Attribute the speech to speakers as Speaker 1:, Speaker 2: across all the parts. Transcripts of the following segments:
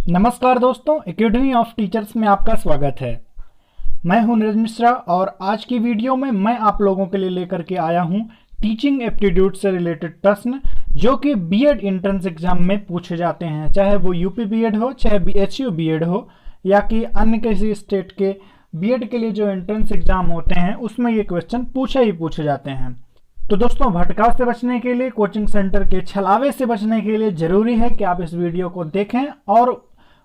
Speaker 1: नमस्कार दोस्तों, academy of teachers में आपका स्वागत है। मैं हूं नीरज मिश्रा और आज की वीडियो में मैं आप लोगों के लिए लेकर के आया हूं टीचिंग एप्टीट्यूड से रिलेटेड प्रश्न जो कि बीएड एंट्रेंस एग्जाम में पूछे जाते हैं, चाहे वो यूपी बीएड हो, चाहे बीएचयू बीएड हो या कि अन्य किसी स्टेट के बीएड के लिए जो एंट्रेंस एग्जाम होते हैं उसमें ये क्वेश्चन पूछे जाते हैं। तो दोस्तों, भटकाव से बचने के लिए, कोचिंग सेंटर के छलावे से बचने के लिए जरूरी है कि आप इस वीडियो को देखें और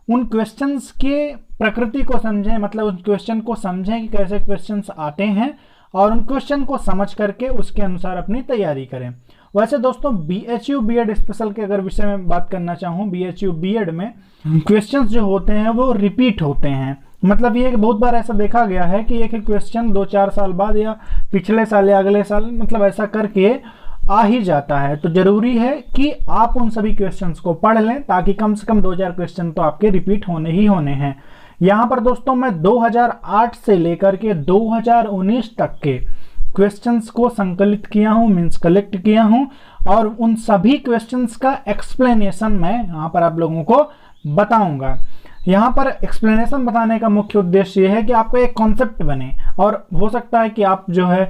Speaker 1: उन क्वेश्चंस के प्रकृति को समझें, मतलब उन क्वेश्चन को समझें कि कैसे क्वेश्चंस आते हैं और उन क्वेश्चन को समझ करके उसके अनुसार अपनी तैयारी करें। वैसे दोस्तों, बीएचयू बीएड स्पेशल के अगर विषय में बात करना चाहूँ, बीएचयू बीएड में क्वेश्चंस जो होते हैं वो रिपीट होते हैं। मतलब ये बहुत बार ऐसा देखा गया है कि एक क्वेश्चन 2-4 साल बाद या पिछले साल या अगले साल मतलब ऐसा करके आ ही जाता है। तो जरूरी है कि आप उन सभी क्वेश्चंस को पढ़ लें ताकि कम से कम 2-4 क्वेश्चन तो आपके रिपीट होने ही होने हैं। यहाँ पर दोस्तों मैं 2008 से लेकर के 2019 तक के क्वेश्चंस को संकलित किया हूँ, मीन्स कलेक्ट किया हूँ, और उन सभी क्वेश्चंस का एक्सप्लेनेशन मैं यहाँ पर आप लोगों को बताऊंगा। यहाँ पर एक्सप्लेनेशन बताने का मुख्य उद्देश्य ये है कि आपको एक कॉन्सेप्ट बने, और हो सकता है कि आप जो है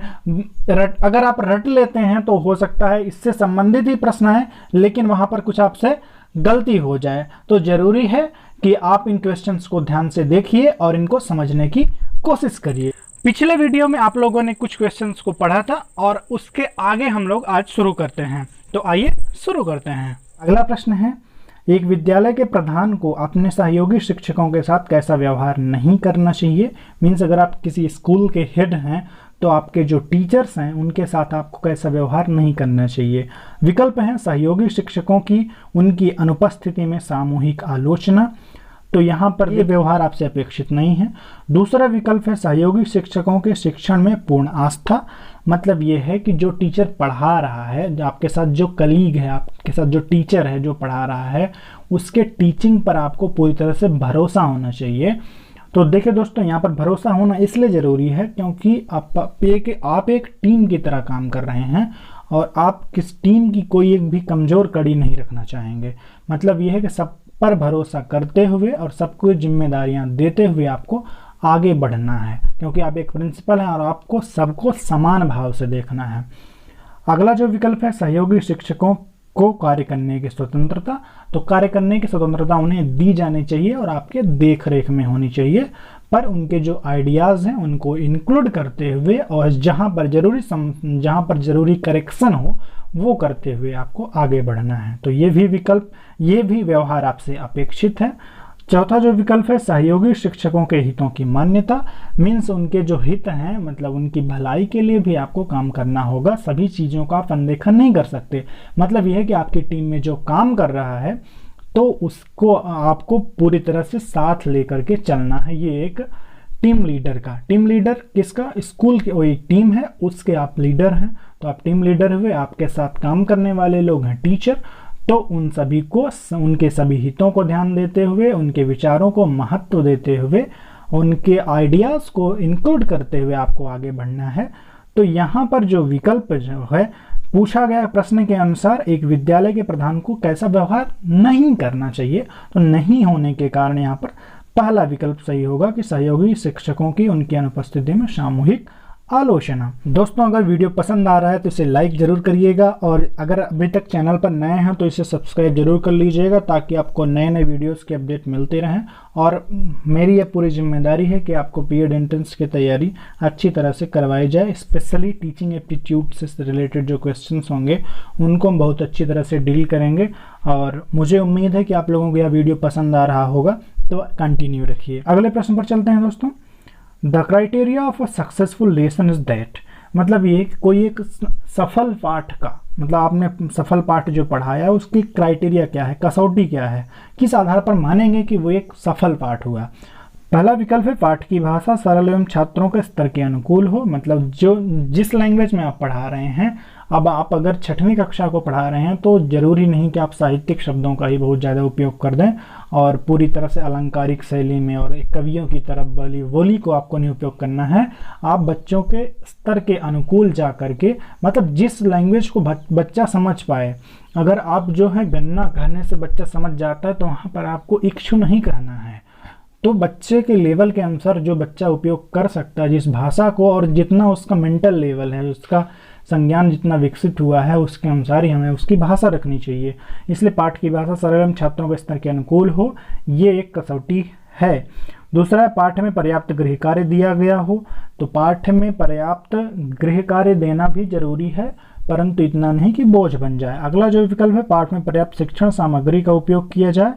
Speaker 1: अगर आप रट लेते हैं तो हो सकता है इससे संबंधित ही प्रश्न है लेकिन वहाँ पर कुछ आपसे गलती हो जाए। तो जरूरी है कि आप इन क्वेश्चंस को ध्यान से देखिए और इनको समझने की कोशिश करिए। पिछले वीडियो में आप लोगों ने कुछ क्वेश्चंस को पढ़ा था और उसके आगे हम लोग आज शुरू करते हैं। तो आइए शुरू करते हैं। अगला प्रश्न है, एक विद्यालय के प्रधान को अपने सहयोगी शिक्षकों के साथ कैसा व्यवहार नहीं करना चाहिए। मीन्स अगर आप किसी स्कूल के हेड हैं तो आपके जो टीचर्स हैं उनके साथ आपको कैसा व्यवहार नहीं करना चाहिए। विकल्प हैं सहयोगी शिक्षकों की उनकी अनुपस्थिति में सामूहिक आलोचना, तो यहाँ पर ये व्यवहार आपसे अपेक्षित नहीं है। दूसरा विकल्प है सहयोगी शिक्षकों के शिक्षण में पूर्ण आस्था, मतलब ये है कि जो टीचर पढ़ा रहा है, आपके साथ जो कलीग है, आपके साथ जो टीचर है जो पढ़ा रहा है, उसके टीचिंग पर आपको पूरी तरह से भरोसा होना चाहिए। तो देखिए दोस्तों, यहाँ पर भरोसा होना इसलिए ज़रूरी है क्योंकि आप एक टीम की तरह काम कर रहे हैं और आप किस टीम की कोई एक भी कमज़ोर कड़ी नहीं रखना चाहेंगे। मतलब ये है कि सब पर भरोसा करते हुए और सबको जिम्मेदारियां देते हुए आपको आगे बढ़ना है, क्योंकि आप एक प्रिंसिपल हैं और आपको सबको समान भाव से देखना है। अगला जो विकल्प है सहयोगी शिक्षकों को कार्य करने की स्वतंत्रता, तो कार्य करने की स्वतंत्रता उन्हें दी जानी चाहिए और आपके देख रेख में होनी चाहिए, पर उनके जो आइडियाज़ हैं उनको इंक्लूड करते हुए और जहाँ पर ज़रूरी करेक्शन हो वो करते हुए आपको आगे बढ़ना है। तो ये भी व्यवहार आपसे अपेक्षित है। चौथा जो विकल्प है सहयोगी शिक्षकों के हितों की मान्यता, मीन्स उनके जो हित हैं, मतलब उनकी भलाई के लिए भी आपको काम करना होगा। सभी चीज़ों का आप अनदेखा नहीं कर सकते। मतलब यह है कि आपकी टीम में जो काम कर रहा है तो उसको आपको पूरी तरह से साथ लेकर के चलना है। ये एक टीम लीडर किसका, स्कूल की वो एक टीम है उसके आप लीडर हैं, तो आप टीम लीडर हुए। आपके साथ काम करने वाले लोग हैं टीचर, तो उन सभी को उनके सभी हितों को ध्यान देते हुए, उनके विचारों को महत्व देते हुए, उनके आइडियाज़ को इंक्लूड करते हुए आपको आगे बढ़ना है। तो यहाँ पर जो विकल्प जो है पूछा गया प्रश्न के अनुसार एक विद्यालय के प्रधान को कैसा व्यवहार नहीं करना चाहिए, तो नहीं होने के कारण यहाँ पर पहला विकल्प सही होगा कि सहयोगी शिक्षकों की उनकी अनुपस्थिति में सामूहिक आलोचना। दोस्तों, अगर वीडियो पसंद आ रहा है तो इसे लाइक जरूर करिएगा और अगर अभी तक चैनल पर नए हैं तो इसे सब्सक्राइब जरूर कर लीजिएगा ताकि आपको नए नए वीडियोस के अपडेट मिलते रहें। और मेरी यह पूरी जिम्मेदारी है कि आपको बीएड एंट्रेंस की तैयारी अच्छी तरह से करवाई जाए। स्पेशली टीचिंग एप्टीट्यूड से रिलेटेड जो क्वेश्चंस होंगे उनको हम बहुत अच्छी तरह से डील करेंगे और मुझे उम्मीद है कि आप लोगों को यह वीडियो पसंद आ रहा होगा, तो कंटिन्यू रखिए। अगले प्रश्न पर चलते हैं दोस्तों। The criteria of a successful lesson is that, मतलब ये कोई एक सफल पाठ का, मतलब आपने सफल पाठ जो पढ़ाया उसकी क्राइटेरिया क्या है, कसौटी क्या है, किस आधार पर मानेंगे कि वो एक सफल पाठ हुआ। पहला विकल्प है पाठ की भाषा सरल एवं छात्रों के स्तर के अनुकूल हो, मतलब जिस लैंग्वेज में आप पढ़ा रहे हैं, अब आप अगर 6वीं कक्षा को पढ़ा रहे हैं तो जरूरी नहीं कि आप साहित्यिक शब्दों का ही बहुत ज़्यादा उपयोग कर दें और पूरी तरह से अलंकारिक शैली में और एक कवियों की तरफ बोली को आपको नहीं उपयोग करना है। आप बच्चों के स्तर के अनुकूल जा करके, मतलब जिस लैंग्वेज को बच्चा समझ पाए अगर आप जो है गन्ना कहने से बच्चा समझ जाता है तो वहाँ पर आपको इक्षु नहीं कहना है। तो बच्चे के लेवल के अनुसार जो बच्चा उपयोग कर सकता है जिस भाषा को, और जितना उसका मेंटल लेवल है, उसका संज्ञान जितना विकसित हुआ है, उसके अनुसार ही हमें उसकी भाषा रखनी चाहिए। इसलिए पाठ की भाषा सरल एवं छात्रों के स्तर के अनुकूल हो, ये एक कसौटी है। दूसरा है पाठ में पर्याप्त गृह कार्य दिया गया हो। तो पाठ में पर्याप्त गृह कार्य देना भी जरूरी है, परंतु इतना नहीं कि बोझ बन जाए। अगला जो विकल्प है, पाठ में पर्याप्त शिक्षण सामग्री का उपयोग किया जाए।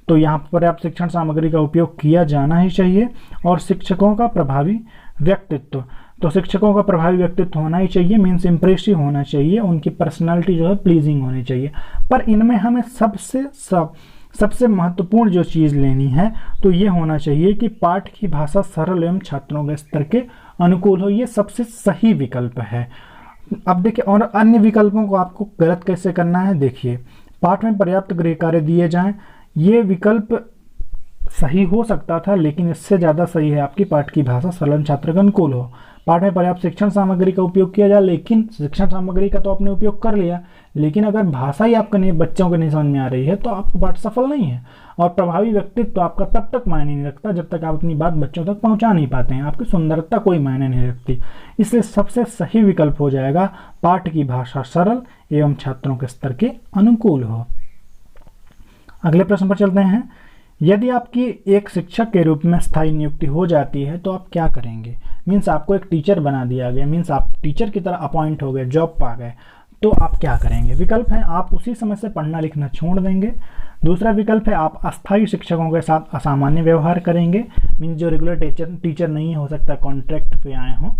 Speaker 1: तो यहाँ पर पर्याप्त शिक्षण सामग्री का उपयोग किया जाना ही चाहिए। और शिक्षकों का प्रभावी व्यक्तित्व, तो शिक्षकों का प्रभावी व्यक्तित्व होना ही चाहिए, मीन्स इम्प्रेसिव होना चाहिए, उनकी पर्सनालिटी जो है प्लीजिंग होनी चाहिए। पर इनमें हमें सबसे महत्वपूर्ण जो चीज़ लेनी है तो ये होना चाहिए कि पाठ की भाषा सरल एवं छात्रों के स्तर के अनुकूल हो। ये सबसे सही विकल्प है। अब देखिए, और अन्य विकल्पों को आपको गलत कैसे करना है। देखिए, पाठ में पर्याप्त गृह कार्य दिए जाएं, ये विकल्प सही हो सकता था, लेकिन इससे ज़्यादा सही है आपकी पाठ की भाषा सरल छात्र के अनुकूल हो। पाठ में पर्याप्त शिक्षण सामग्री का उपयोग किया जाए, लेकिन शिक्षण सामग्री का तो आपने उपयोग कर लिया, लेकिन अगर भाषा ही आपका नहीं, बच्चों को नहीं समझ में आ रही है, तो आपका पाठ सफल नहीं है। और प्रभावी व्यक्तित्व तो आपका तब तक मायने नहीं रखता जब तक आप अपनी बात बच्चों तक पहुंचा नहीं पाते हैं। आपकी सुंदरता कोई मायने नहीं रखती। इसलिए सबसे सही विकल्प हो जाएगा पाठ की भाषा सरल एवं छात्रों के स्तर के अनुकूल हो। अगले प्रश्न पर चलते हैं। यदि आपकी एक शिक्षक के रूप में स्थायी नियुक्ति हो जाती है तो आप क्या करेंगे। मीन्स आपको एक टीचर बना दिया गया, मीन्स आप टीचर की तरह अपॉइंट हो गए, जॉब पा गए, तो आप क्या करेंगे। विकल्प है, आप उसी समय से पढ़ना लिखना छोड़ देंगे। दूसरा विकल्प है, आप अस्थायी शिक्षकों के साथ असामान्य व्यवहार करेंगे। मीन्स जो रेगुलर टीचर नहीं हो सकता, कॉन्ट्रैक्ट पे आए हों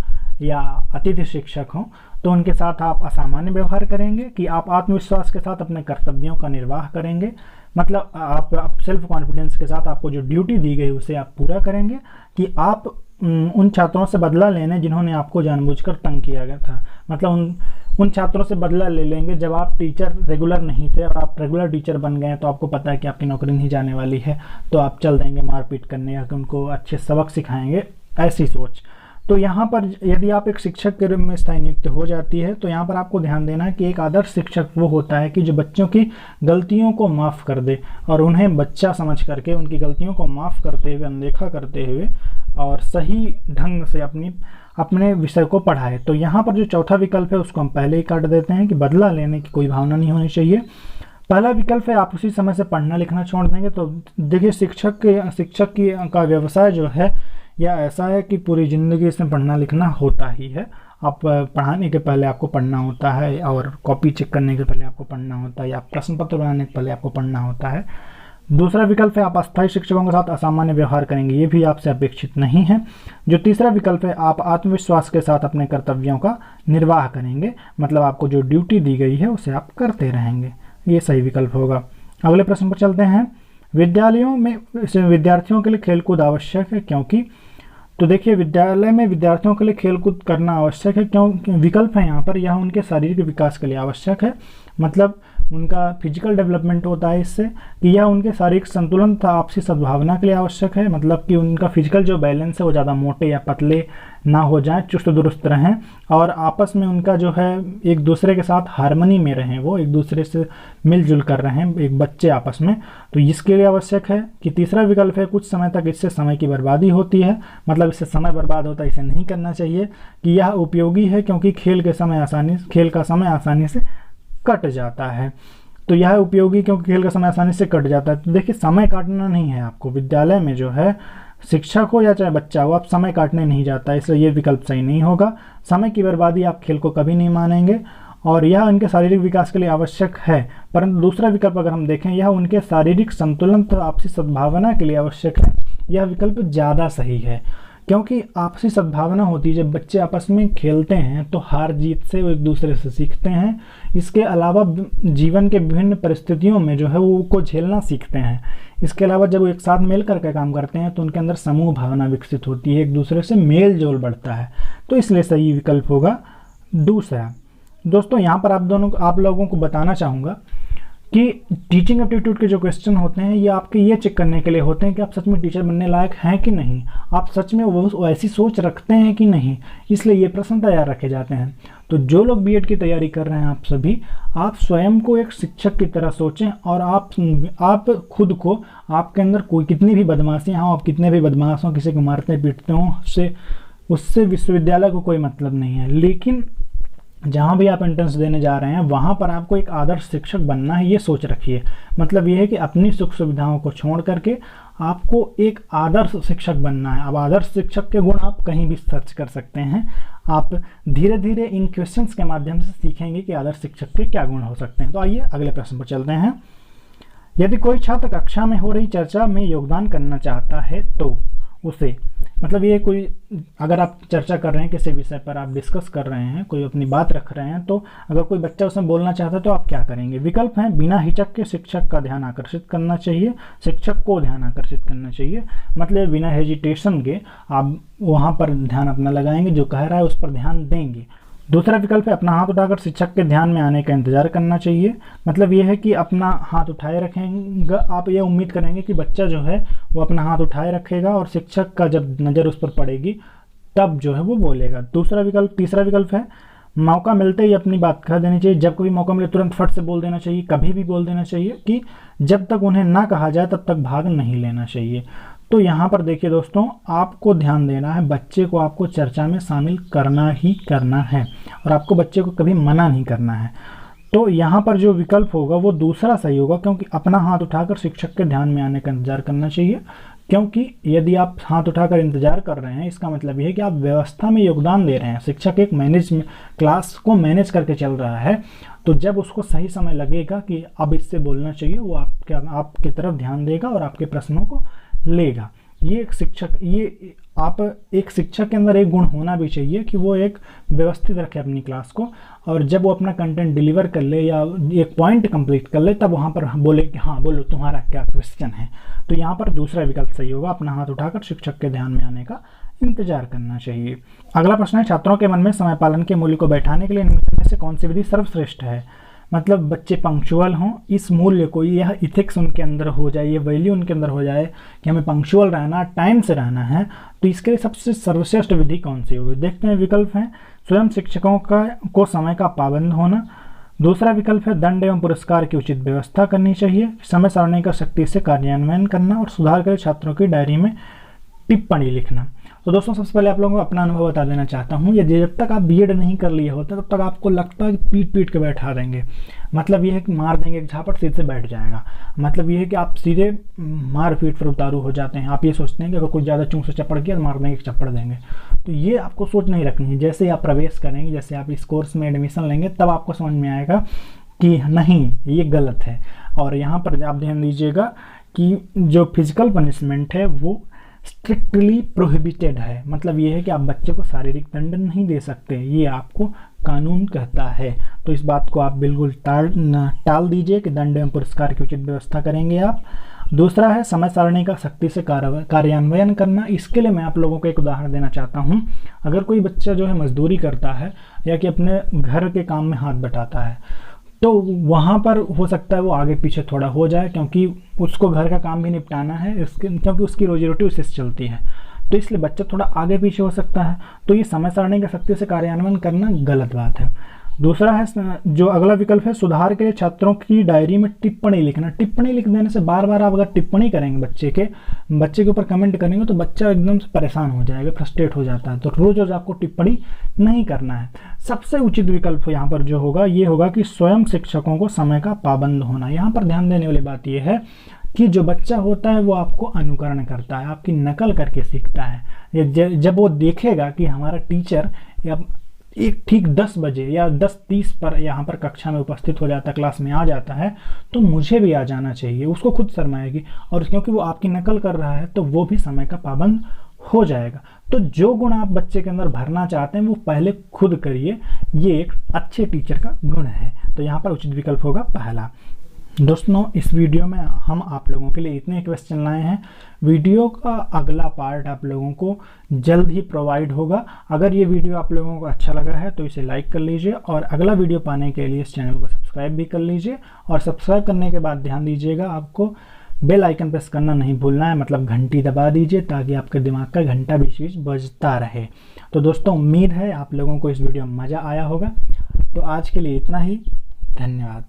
Speaker 1: या अतिथि शिक्षक हों, तो उनके साथ आप असामान्य व्यवहार करेंगे। कि आप आत्मविश्वास के साथ अपने कर्तव्यों का निर्वाह करेंगे, मतलब आप सेल्फ कॉन्फिडेंस के साथ आपको जो ड्यूटी दी गई उसे आप पूरा करेंगे। कि आप उन छात्रों से बदला लेने जिन्होंने आपको जानबूझकर तंग किया गया था, मतलब उन छात्रों से बदला ले लेंगे जब आप टीचर रेगुलर नहीं थे और आप रेगुलर टीचर बन गए, तो आपको पता है कि आपकी नौकरी नहीं जाने वाली है, तो आप चल देंगे मारपीट करने या उनको अच्छे सबक सिखाएंगे, ऐसी सोच। तो यहाँ पर यदि आप एक शिक्षक के रूप में स्थायी नियुक्ति हो जाती है, तो यहाँ पर आपको ध्यान देना है कि एक आदर्श शिक्षक वो होता है कि जो बच्चों की गलतियों को माफ़ कर दे और उन्हें बच्चा समझ करके उनकी गलतियों को माफ़ करते हुए, अनदेखा करते हुए और सही ढंग से अपने विषय को पढ़ाए। तो यहाँ पर जो चौथा विकल्प है उसको हम पहले ही काट देते हैं कि बदला लेने की कोई भावना नहीं होनी चाहिए। पहला विकल्प है, आप उसी समय से पढ़ना लिखना छोड़ देंगे। तो देखिए, शिक्षक का व्यवसाय जो है या ऐसा है कि पूरी ज़िंदगी इसमें पढ़ना लिखना होता ही है। आप पढ़ाने के पहले आपको पढ़ना होता है, और कॉपी चेक करने के पहले आपको पढ़ना होता है, या प्रश्न पत्र बनाने के पहले आपको पढ़ना होता है। दूसरा विकल्प है, आप अस्थायी शिक्षकों के साथ असामान्य व्यवहार करेंगे, ये भी आपसे अपेक्षित नहीं है। जो तीसरा विकल्प है, आप आत्मविश्वास के साथ अपने कर्तव्यों का निर्वाह करेंगे, मतलब आपको जो ड्यूटी दी गई है उसे आप करते रहेंगे, ये सही विकल्प होगा। अगले प्रश्न पर चलते हैं। विद्यालयों में विद्यार्थियों के लिए खेलकूद आवश्यक है, क्योंकि तो देखिए, विद्यालय में विद्यार्थियों के लिए खेलकूद करना आवश्यक है। क्यों विकल्प है यहाँ पर, यह उनके शारीरिक विकास के लिए आवश्यक है, मतलब उनका फिजिकल डेवलपमेंट होता है इससे। कि यह उनके शारीरिक संतुलन तथा आपसी सद्भावना के लिए आवश्यक है, मतलब कि उनका फिजिकल जो बैलेंस है वो ज़्यादा मोटे या पतले ना हो जाएं, चुस्त दुरुस्त रहें, और आपस में उनका जो है एक दूसरे के साथ हार्मनी में रहें, वो एक दूसरे से मिलजुल कर रहें, एक बच्चे आपस में। तो इसके लिए आवश्यक है। कि तीसरा विकल्प है, कुछ समय तक इससे समय की बर्बादी होती है, मतलब इससे समय बर्बाद होता है, इसे नहीं करना चाहिए। कि यह उपयोगी है क्योंकि खेल का समय आसानी से कट जाता है। तो यह उपयोगी क्योंकि खेल का समय आसानी से कट जाता है। तो देखिए, समय काटना नहीं है आपको विद्यालय में, जो है शिक्षक हो या चाहे बच्चा हो, आप समय काटने नहीं जाता, इसलिए ये विकल्प सही नहीं होगा। समय की बर्बादी आप खेल को कभी नहीं मानेंगे, और यह उनके शारीरिक विकास के लिए आवश्यक है। परंतु दूसरा विकल्प अगर हम देखें, यह उनके शारीरिक संतुलन तथा आपसी सद्भावना के लिए आवश्यक है, यह विकल्प ज़्यादा सही है। क्योंकि आपसी सद्भावना होती है, जब बच्चे आपस में खेलते हैं तो हार जीत से वो एक दूसरे से सीखते हैं। इसके अलावा जीवन के विभिन्न परिस्थितियों में जो है वो को झेलना सीखते हैं। इसके अलावा जब वो एक साथ मिल करके काम करते हैं तो उनके अंदर समूह भावना विकसित होती है, एक दूसरे से मेल जोल बढ़ता है। तो इसलिए सही विकल्प होगा दूसरा। दोस्तों, यहाँ पर आप लोगों को बताना चाहूँगा कि टीचिंग एप्टीट्यूड के जो क्वेश्चन होते हैं ये आपके ये चेक करने के लिए होते हैं कि आप सच में टीचर बनने लायक हैं कि नहीं, आप सच में वो ऐसी सोच रखते हैं कि नहीं, इसलिए ये प्रश्न तैयार रखे जाते हैं। तो जो लोग बीएड की तैयारी कर रहे हैं आप सभी, आप स्वयं को एक शिक्षक की तरह सोचें और आप खुद को, आपके अंदर कोई कितनी भी बदमाशियाँ हों, आप कितने भी बदमाश हों, किसी को मारते पीटते हों, उससे विश्वविद्यालय को कोई मतलब नहीं है। लेकिन जहाँ भी आप एंट्रेंस देने जा रहे हैं वहाँ पर आपको एक आदर्श शिक्षक बनना है, ये सोच रखिए। मतलब ये है कि अपनी सुख सुविधाओं को छोड़ करके आपको एक आदर्श शिक्षक बनना है। अब आदर्श शिक्षक के गुण आप कहीं भी सर्च कर सकते हैं। आप धीरे धीरे इन क्वेश्चंस के माध्यम से सीखेंगे कि आदर्श शिक्षक के क्या गुण हो सकते हैं। तो आइए अगले प्रश्न पर चलते हैं। यदि कोई छात्र कक्षा में हो रही चर्चा में योगदान करना चाहता है तो उसे, मतलब ये कोई, अगर आप चर्चा कर रहे हैं किसी विषय पर, आप डिस्कस कर रहे हैं, कोई अपनी बात रख रहे हैं, तो अगर कोई बच्चा उसमें बोलना चाहता है तो आप क्या करेंगे। विकल्प हैं, बिना हिचक के शिक्षक का ध्यान आकर्षित करना चाहिए, शिक्षक को ध्यान आकर्षित करना चाहिए, मतलब बिना हेजिटेशन के आप वहाँ पर ध्यान अपना लगाएंगे, जो कह रहा है उस पर ध्यान देंगे। दूसरा विकल्प है, अपना हाथ उठाकर शिक्षक के ध्यान में आने का इंतजार करना चाहिए। मतलब ये है कि अपना हाथ उठाए रखेंगे, आप ये उम्मीद करेंगे कि बच्चा जो है वो अपना हाथ उठाए रखेगा और शिक्षक का जब नज़र उस पर पड़ेगी तब जो है वो बोलेगा। तीसरा विकल्प है, मौका मिलते ही अपनी बात कह देनी चाहिए। जब कभी मौका मिले तुरंत फट से बोल देना चाहिए, कभी भी बोल देना चाहिए कि जब तक उन्हें ना कहा जाए तब तक भाग नहीं लेना चाहिए। तो यहाँ पर देखिए दोस्तों, आपको ध्यान देना है, बच्चे को आपको चर्चा में शामिल करना ही करना है और आपको बच्चे को कभी मना नहीं करना है। तो यहाँ पर जो विकल्प होगा वो दूसरा सही होगा, क्योंकि अपना हाथ उठाकर शिक्षक के ध्यान में आने का इंतजार करना चाहिए। क्योंकि यदि आप हाथ उठाकर इंतजार कर रहे हैं, इसका मतलब ये है कि आप व्यवस्था में योगदान दे रहे हैं। शिक्षक एक क्लास को मैनेज करके चल रहा है, तो जब उसको सही समय लगेगा कि अब इससे बोलना चाहिए, वो आपकी तरफ ध्यान देगा और आपके प्रश्नों को लेगा। ये एक शिक्षक के अंदर एक गुण होना भी चाहिए कि वो एक व्यवस्थित रखे अपनी क्लास को, और जब वो अपना कंटेंट डिलीवर कर ले या एक पॉइंट कंप्लीट कर ले तब वहाँ पर बोले कि हाँ बोलो तुम्हारा क्या क्वेश्चन है। तो यहाँ पर दूसरा विकल्प सही होगा, अपना हाथ उठाकर शिक्षक के ध्यान में आने का इंतजार करना चाहिए। अगला प्रश्न है, छात्रों के मन में समय पालन के मूल्य को बैठाने के लिए निम्नलिखित में से कौन सी विधि सर्वश्रेष्ठ है। मतलब बच्चे पंक्चुअल हों, इस मूल्य को, यह इथिक्स उनके अंदर हो जाए, ये वैल्यू उनके अंदर हो जाए कि हमें पंक्चुअल रहना, टाइम से रहना है। तो इसके लिए सबसे सर्वश्रेष्ठ विधि कौन सी होगी। देखते हैं। विकल्प हैं, स्वयं शिक्षकों को समय का पाबंद होना। दूसरा विकल्प है, दंड एवं पुरस्कार की उचित व्यवस्था करनी चाहिए, समय सारणी का सख्ती से कार्यान्वयन करना और सुधार के लिए छात्रों की डायरी में टिप्पणी लिखना। तो दोस्तों सबसे पहले आप लोगों को अपना अनुभव बता देना चाहता हूँ। ये जब तक आप बीएड नहीं कर लिए होते तब तक आपको लगता है कि पीट के बैठा देंगे। मतलब ये है कि मार देंगे एक झापट, सीधे से बैठ जाएगा। मतलब ये है कि आप सीधे मार पीट पर उतारू हो जाते हैं। आप ये सोचते हैं कि अगर कोई ज़्यादा चूं से चपड़ गया तो मार देंगे, चपड़ देंगे। तो ये आपको सोच नहीं रखनी है। जैसे आप प्रवेश करेंगे, जैसे आप इस कोर्स में एडमिशन लेंगे, तब आपको समझ में आएगा कि नहीं ये गलत है। और यहाँ पर आप ध्यान दीजिएगा कि जो फिजिकल पनिशमेंट है वो स्ट्रिक्टली प्रोहिबिटेड है। मतलब ये है कि आप बच्चे को शारीरिक दंड नहीं दे सकते, ये आपको कानून कहता है। तो इस बात को आप बिल्कुल टाल दीजिए कि दंड एवं पुरस्कार की उचित व्यवस्था करेंगे आप। दूसरा है, समय सारणी का सख्ती से कार्यान्वयन करना। इसके लिए मैं आप लोगों को एक उदाहरण देना चाहता हूँ। अगर कोई बच्चा जो है मजदूरी करता है या कि अपने घर के काम में हाथ बटाता है, तो वहाँ पर हो सकता है वो आगे पीछे थोड़ा हो जाए, क्योंकि उसको घर का काम भी निपटाना है, क्योंकि उसकी रोजी रोटी उससे चलती है। तो इसलिए बच्चा थोड़ा आगे पीछे हो सकता है। तो ये समय सारणी का सख्ती से कार्यान्वयन करना गलत बात है। दूसरा है, जो अगला विकल्प है, सुधार के लिए छात्रों की डायरी में टिप्पणी लिखना। टिप्पणी लिख देने से बार बार आप अगर टिप्पणी करेंगे बच्चे के ऊपर कमेंट करेंगे तो बच्चा एकदम से परेशान हो जाएगा, फ्रस्ट्रेट हो जाता है। तो रोज रोज आपको टिप्पणी नहीं करना है। सबसे उचित विकल्प यहाँ पर जो होगा ये होगा कि स्वयं शिक्षकों को समय का पाबंद होना। यहाँ पर ध्यान देने वाली बात यह है कि जो बच्चा होता है वो आपको अनुकरण करता है, आपकी नकल करके सीखता है। जब वो देखेगा कि हमारा टीचर या एक ठीक 10 बजे या 10:30 पर यहाँ पर कक्षा में उपस्थित हो जाता है, क्लास में आ जाता है, तो मुझे भी आ जाना चाहिए, उसको खुद शर्म आएगी। और क्योंकि वो आपकी नकल कर रहा है तो वो भी समय का पाबंद हो जाएगा। तो जो गुण आप बच्चे के अंदर भरना चाहते हैं वो पहले खुद करिए। ये एक अच्छे टीचर का गुण है। तो यहाँ पर उचित विकल्प होगा पहला। दोस्तों इस वीडियो में हम आप लोगों के लिए इतने क्वेश्चन लाए हैं। वीडियो का अगला पार्ट आप लोगों को जल्द ही प्रोवाइड होगा। अगर ये वीडियो आप लोगों को अच्छा लगा है तो इसे लाइक कर लीजिए और अगला वीडियो पाने के लिए इस चैनल को सब्सक्राइब सब्सक्राइब भी कर लीजिए। और सब्सक्राइब करने के बाद ध्यान दीजिएगा, आपको बेल आइकन प्रेस करना नहीं भूलना है, मतलब घंटी दबा दीजिए ताकि आपके दिमाग का घंटा बीच बीच बजता रहे। तो दोस्तों, उम्मीद है आप लोगों को इस वीडियो में मज़ा आया होगा। तो आज के लिए इतना ही, धन्यवाद।